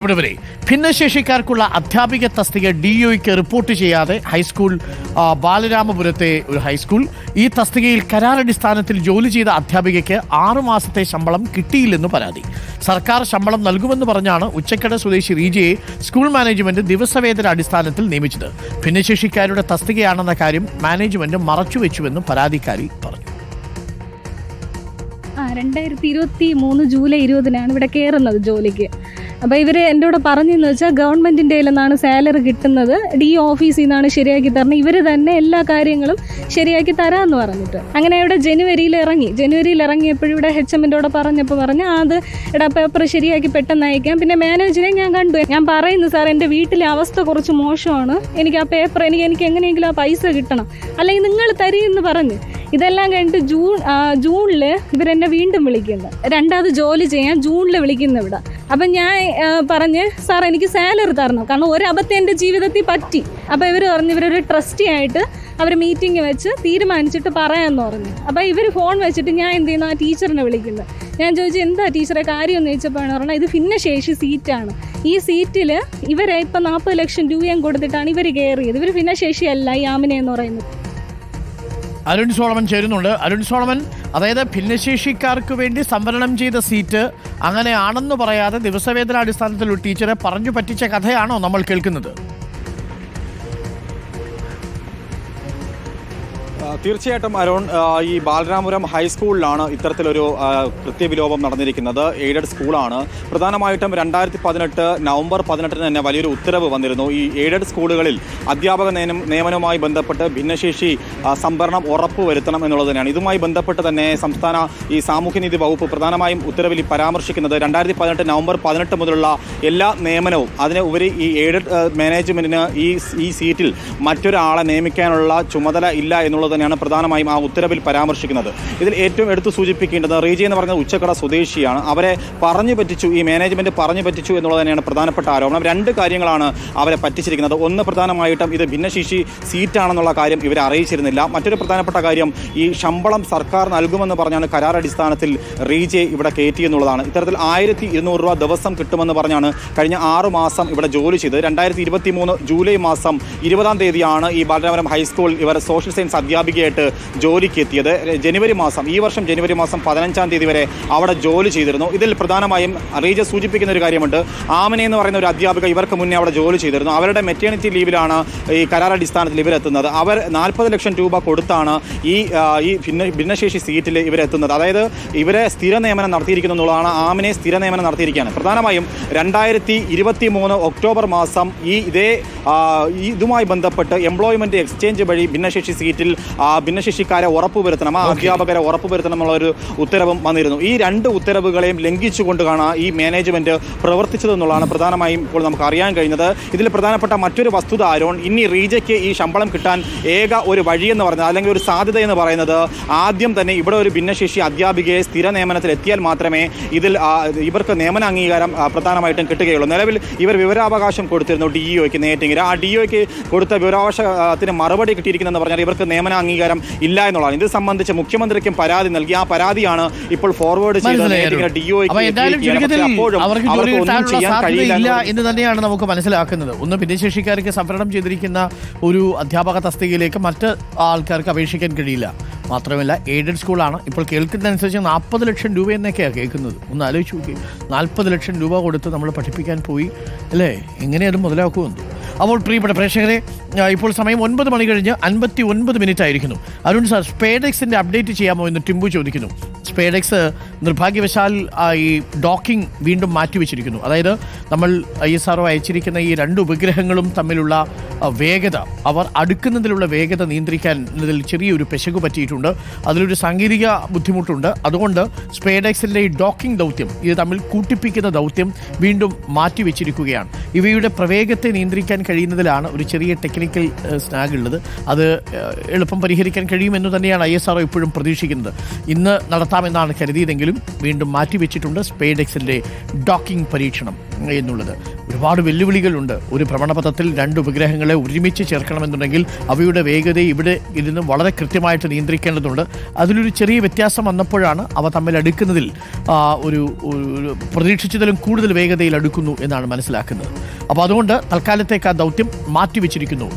ഇവിടെ ഭിന്നശേഷിക്കാർക്കുള്ള അധ്യാപിക തസ്തിക DOയ്ക്ക് റിപ്പോർട്ട് ചെയ്യാതെ ഹൈസ്കൂൾ ബാലരാമപുരത്തെ ഒരു ഹൈസ്കൂൾ ഈ തസ്തികയിൽ കരാറടിസ്ഥാനത്തിൽ ജോലി ചെയ്ത അധ്യാപികയ്ക്ക് 6 മാസത്തെ ശമ്പളം കിട്ടിയില്ലെന്ന് പരാതി. സർക്കാർ ശമ്പളം നൽകുമെന്ന് പറഞ്ഞാണ് ഉച്ചക്കട സ്വദേശി റീജയെ സ്കൂൾ മാനേജ്മെന്റ് ദിവസവേതന അടിസ്ഥാനത്തിൽ നിയമിച്ചത്. ഭിന്നശേഷിക്കാരുടെ തസ്തികയാണെന്ന കാര്യം മാനേജ്മെന്റ് മറച്ചുവെച്ചുവെന്നും പരാതിക്കാരി പറഞ്ഞു. 2023 ജൂലൈ 20 ഇവിടെ കയറുന്നത് ജോലിക്ക്. അപ്പോൾ ഇവർ എൻ്റെ കൂടെ പറഞ്ഞതെന്ന് വെച്ചാൽ ഗവൺമെൻറ്റിൻ്റെ നിന്നാണ് സാലറി കിട്ടുന്നത്, DO ഓഫീസിൽ നിന്നാണ് ശരിയാക്കി തരണം, ഇവർ തന്നെ എല്ലാ കാര്യങ്ങളും ശരിയാക്കി തരാമെന്ന് പറഞ്ഞിട്ട്. അങ്ങനെ ഇവിടെ ജനുവരിയിൽ ഇറങ്ങിയപ്പോഴും ഇവിടെ HMൻ്റെ കൂടെ പറഞ്ഞു അത് എടാ പേപ്പർ ശരിയാക്കി പെട്ടെന്ന് അയക്കാം. പിന്നെ മാനേജറെ ഞാൻ കണ്ടു, ഞാൻ പറയുന്നു സാർ എൻ്റെ വീട്ടിലെ അവസ്ഥ കുറച്ച് മോശമാണ്, എനിക്ക് ആ പേപ്പർ എനിക്ക് എങ്ങനെയെങ്കിലും ആ പൈസ കിട്ടണം, അല്ലെങ്കിൽ നിങ്ങൾ തരുമെന്ന് പറഞ്ഞ്. ഇതെല്ലാം കഴിഞ്ഞിട്ട് ജൂണിൽ ഇവരെന്നെ വീണ്ടും വിളിക്കുന്നു, രണ്ടാമത് ജോലി ചെയ്യാൻ ജൂണിൽ വിളിക്കുന്നു ഇവിടെ. അപ്പം ഞാൻ പറഞ്ഞ് സാർ എനിക്ക് സാലറി തരണം, കാരണം ഒരബദ്ധം എൻ്റെ ജീവിതത്തിൽ പറ്റി. അപ്പോൾ ഇവർ പറഞ്ഞു ഇവരൊരു ട്രസ്റ്റി ആയിട്ട് അവർ മീറ്റിംഗ് വെച്ച് തീരുമാനിച്ചിട്ട് പറയാമെന്ന് പറഞ്ഞു. അപ്പോൾ ഇവർ ഫോൺ വെച്ചിട്ട് ഞാൻ എന്ത് ചെയ്യുന്നു, ആ ടീച്ചറിനെ വിളിക്കുന്നത്. ഞാൻ ചോദിച്ചു എന്താ ടീച്ചറെ കാര്യം എന്ന് ചോദിച്ചപ്പോഴാണ് പറഞ്ഞാൽ ഇത് ഭിന്നശേഷി സീറ്റാണ്, ഈ സീറ്റിൽ ഇവരെ ഇപ്പം 40 ലക്ഷം രൂപയും കൊടുത്തിട്ടാണ് ഇവർ കയറിയത്, ഇവർ ഭിന്നശേഷിയല്ല ഈ ആമിന എന്ന് പറയുന്നത്. അരുൺ സോളമൻ ചേരുന്നുണ്ട്. അരുൺ സോളമൻ, അതായത് ഭിന്നശേഷിക്കാർക്ക് വേണ്ടി സംവരണം ചെയ്ത സീറ്റ് അങ്ങനെയാണെന്ന് പറയാതെ ദിവസവേതനാടിസ്ഥാനത്തിൽ ഒരു ടീച്ചറെ പറഞ്ഞു പറ്റിച്ച കഥയാണോ നമ്മൾ കേൾക്കുന്നത്? തീർച്ചയായിട്ടും അരുൺ, ഈ ബാലരാമപുരം ഹൈസ്കൂളിലാണ് ഇത്തരത്തിലൊരു കൃത്യവിലോപം നടന്നിരിക്കുന്നത്. എയ്ഡഡ് സ്കൂളാണ്. പ്രധാനമായിട്ടും 2018 നവംബർ 18 തന്നെ വലിയൊരു ഉത്തരവ് വന്നിരുന്നു. ഈ എയ്ഡഡ് സ്കൂളുകളിൽ അധ്യാപക നിയമനവുമായി ബന്ധപ്പെട്ട് ഭിന്നശേഷി സംവരണം ഉറപ്പുവരുത്തണം എന്നുള്ളത് തന്നെയാണ്. ഇതുമായി ബന്ധപ്പെട്ട് തന്നെ സംസ്ഥാന ഈ സാമൂഹ്യനീതി വകുപ്പ് പ്രധാനമായും ഉത്തരവിൽ പരാമർശിക്കുന്നത് 2018 നവംബർ 18 മുതലുള്ള എല്ലാ നിയമനവും അതിന് ഉപരി ഈ എയ്ഡഡ് മാനേജ്മെന്റിന് ഈ സീറ്റിൽ മറ്റൊരാളെ നിയമിക്കാനുള്ള ചുമതല ഇല്ല എന്നുള്ളത് തന്നെയാണ് പ്രധാനമായും ആ ഉത്തരവിൽ പരാമർശിക്കുന്നത്. ഇതിൽ ഏറ്റവും എടുത്തു സൂചിപ്പിക്കേണ്ടത് റീജി എന്ന് പറയുന്നത് ഉച്ചക്കട സ്വദേശിയാണ്. അവരെ പറഞ്ഞു പറ്റിച്ചു, ഈ മാനേജ്മെന്റ് പറഞ്ഞു പറ്റിച്ചു എന്നുള്ളത് തന്നെയാണ് പ്രധാനപ്പെട്ട ആരോപണം. 2 കാര്യങ്ങളാണ് അവരെ പറ്റിച്ചിരിക്കുന്നത്. ഒന്ന്, പ്രധാനമായിട്ടും ഇത് ഭിന്നശേഷി സീറ്റാണെന്നുള്ള കാര്യം ഇവരെ അറിയിച്ചിരുന്നില്ല. മറ്റൊരു പ്രധാനപ്പെട്ട കാര്യം, ഈ ശമ്പളം സർക്കാർ നൽകുമെന്ന് പറഞ്ഞാണ് കരാർ അടിസ്ഥാനത്തിൽ റീജയെ ഇവിടെ കയറ്റി എന്നുള്ളതാണ്. ഇത്തരത്തിൽ 1200 രൂപ ദിവസം കിട്ടുമെന്ന് പറഞ്ഞാണ് കഴിഞ്ഞ 6 മാസം ഇവിടെ ജോലി ചെയ്തത്. 2023 ജൂലൈ മാസം 20-ാം തീയതിയാണ് ഈ ബാലരാമപുരം ഹൈസ്കൂൾ ഇവർ സോഷ്യൽ സയൻസ് അധ്യാപികയായിട്ട് ജോലിക്ക് എത്തിയത്. ഈ വർഷം ജനുവരി മാസം 15-ാം തീയതി വരെ അവിടെ ജോലി ചെയ്തിരുന്നു. ഇതിൽ പ്രധാനമായും റീജ സൂചിപ്പിക്കുന്ന ഒരു കാര്യമുണ്ട്. ആമിന എന്ന് പറയുന്ന ഒരു അധ്യാപിക ഇവർക്ക് മുന്നേ അവിടെ ജോലി ചെയ്തിരുന്നു. അവരുടെ മെറ്റേണിറ്റി ലീവിലാണ് ഈ കരാർ അടിസ്ഥാനത്തിൽ ഇവരെത്തുന്നത്. അവർ 40 ലക്ഷം രൂപ കൊടുത്താണ് ഈ ഭിന്നശേഷി സീറ്റിൽ ഇവരെത്തുന്നത്. അതായത് ഇവരെ സ്ഥിര നിയമനം നടത്തിയിരിക്കുന്നു എന്നുള്ളതാണ്. ആമിനെ സ്ഥിര നിയമനം നടത്തിയിരിക്കുകയാണ്. പ്രധാനമായും 2023 ഒക്ടോബർ മാസം ഇതുമായി ബന്ധപ്പെട്ട് എംപ്ലോയ്മെന്റ് എക്സ്ചേഞ്ച് വഴി ഭിന്നശേഷി സീറ്റിൽ ഭിന്നശേഷിക്കാരെ ഉറപ്പുവരുത്തണം, ആ അധ്യാപകരെ ഉറപ്പുവരുത്തണം എന്നുള്ളൊരു ഉത്തരവും വന്നിരുന്നു. ഈ 2 ഉത്തരവുകളെയും ലംഘിച്ചുകൊണ്ടാണ് ഈ മാനേജ്മെന്റ് പ്രവർത്തിച്ചതെന്നുള്ളതാണ് പ്രധാനമായും ഇപ്പോൾ നമുക്ക് അറിയാൻ കഴിഞ്ഞത്. ഇതിൽ പ്രധാനപ്പെട്ട മറ്റൊരു വസ്തുത ആരോൺ, ഇനി റീജയ്ക്ക് ഈ ശമ്പളം കിട്ടാൻ ഏക ഒരു വഴിയെന്ന് പറയുന്നത്, അല്ലെങ്കിൽ ഒരു സാധ്യത എന്ന് പറയുന്നത്, ആദ്യം തന്നെ ഇവിടെ ഒരു ഭിന്നശേഷി അധ്യാപികയെ സ്ഥിര നിയമനത്തിൽ എത്തിയാൽ മാത്രമേ ഇതിൽ ഇവർക്ക് നിയമന അംഗീകാരം പ്രധാനമായിട്ടും കിട്ടുകയുള്ളൂ. നിലവിൽ ഇവർ വിവരാവകാശം കൊടുത്തിരുന്നു DOയ്ക്ക് നേറ്റിങ്ങിൽ. ആ DOയ്ക്ക് കൊടുത്ത വിവരാവകാശത്തിന് മറുപടി കിട്ടിയിരിക്കുന്നതെന്ന് പറഞ്ഞാൽ ഇവർക്ക് നിയമന അംഗീകാരം ഇല്ല എന്നുള്ളതാണ്. ഇത് സംബന്ധിച്ച് മുഖ്യമന്ത്രിക്കും പരാതി നൽകി. ആ പരാതിയാണ് ഇപ്പോൾ ഫോർവേഡ് ചെയ്തത് എന്ന് തന്നെയാണ് നമുക്ക് മനസ്സിലാക്കുന്നത്. ഒന്ന്, ഭിന്നശേഷിക്കാർക്ക് സംവരണം ചെയ്തിരിക്കുന്ന ഒരു അധ്യാപക തസ്തികയിലേക്ക് മറ്റ് ആൾക്കാർക്ക് അപേക്ഷിക്കാൻ കഴിയില്ല. മാത്രമല്ല എയ്ഡഡ് സ്കൂളാണ്. ഇപ്പോൾ കേൾക്കുന്നതനുസരിച്ച് 40 ലക്ഷം രൂപ എന്നൊക്കെയാണ് കേൾക്കുന്നത്. ഒന്ന് ആലോചിച്ച് നോക്കി, 40 ലക്ഷം രൂപ കൊടുത്ത് നമ്മൾ പഠിപ്പിക്കാൻ പോയി അല്ലേ, എങ്ങനെ അത് മുതലാക്കുമെന്ന്. അപ്പോൾ പ്രിയപ്പെട്ട പ്രേക്ഷകരെ, ഇപ്പോൾ സമയം 9 മണി കഴിഞ്ഞ് 59 മിനിറ്റ് ആയിരിക്കുന്നു. അരുൺ സാർ, സ്പേഡെക്സിൻ്റെ അപ്ഡേറ്റ് ചെയ്യാമോ എന്ന് ടിംബു ചോദിക്കുന്നു. സ്പേഡെക്സ് നിർഭാഗ്യവശാൽ ഈ ഡോക്കിംഗ് വീണ്ടും മാറ്റിവെച്ചിരിക്കുന്നു. അതായത് നമ്മൾ ISRO അയച്ചിരിക്കുന്ന ഈ 2 ഉപഗ്രഹങ്ങളും തമ്മിലുള്ള വേഗത, അവർ അടുക്കുന്നതിലുള്ള വേഗത നിയന്ത്രിക്കാൻ ഇതിൽ ചെറിയൊരു പെശക് പറ്റിയിട്ടുണ്ട്. അതിലൊരു സാങ്കേതിക ബുദ്ധിമുട്ടുണ്ട്. അതുകൊണ്ട് സ്പേഡെക്സിൻ്റെ ഈ ഡോക്കിംഗ് ദൗത്യം, ഇത് തമ്മിൽ കൂട്ടിപ്പിക്കുന്ന ദൗത്യം വീണ്ടും മാറ്റിവെച്ചിരിക്കുകയാണ്. ഇവയുടെ പ്രവേഗത്തെ നിയന്ത്രിക്കാൻ കഴിയുന്നതിലാണ് ഒരു ചെറിയ ടെക്നിക്കൽ സ്നാഗ് ഉള്ളത്. അത് എളുപ്പം പരിഹരിക്കാൻ കഴിയുമെന്ന് തന്നെയാണ് ISRO ഇപ്പോഴും പ്രതീക്ഷിക്കുന്നത്. ഇന്ന് നടത്താമെന്നാണ് കരുതിയതെങ്കിലും വീണ്ടും മാറ്റിവെച്ചിട്ടുണ്ട് സ്പേഡെക്സിൻ്റെ ഡോക്കിംഗ് പരീക്ഷണം. എന്നുള്ളത്. ഒരുപാട് വെല്ലുവിളികളുണ്ട്. ഒരു ഭ്രമണപഥത്തിൽ 2 ഉപഗ്രഹങ്ങളെ ഒരുമിച്ച് ചേർക്കണമെന്നുണ്ടെങ്കിൽ അവയുടെ വേഗതയെ ഇവിടെ ഇരുന്ന് വളരെ കൃത്യമായിട്ട് നിയന്ത്രിക്കേണ്ടതുണ്ട്. അതിലൊരു ചെറിയ വ്യത്യാസം വന്നപ്പോഴാണ് അവ തമ്മിൽ അടുക്കുന്നതിൽ ഒരു പ്രതീക്ഷിച്ചതിലും കൂടുതൽ വേഗതയിൽ അടുക്കുന്നു എന്നാണ് മനസ്സിലാക്കുന്നത്. അപ്പോൾ അതുകൊണ്ട് തൽക്കാലത്തേക്ക് ആ ദൗത്യം മാറ്റിവെച്ചിരിക്കുന്നു.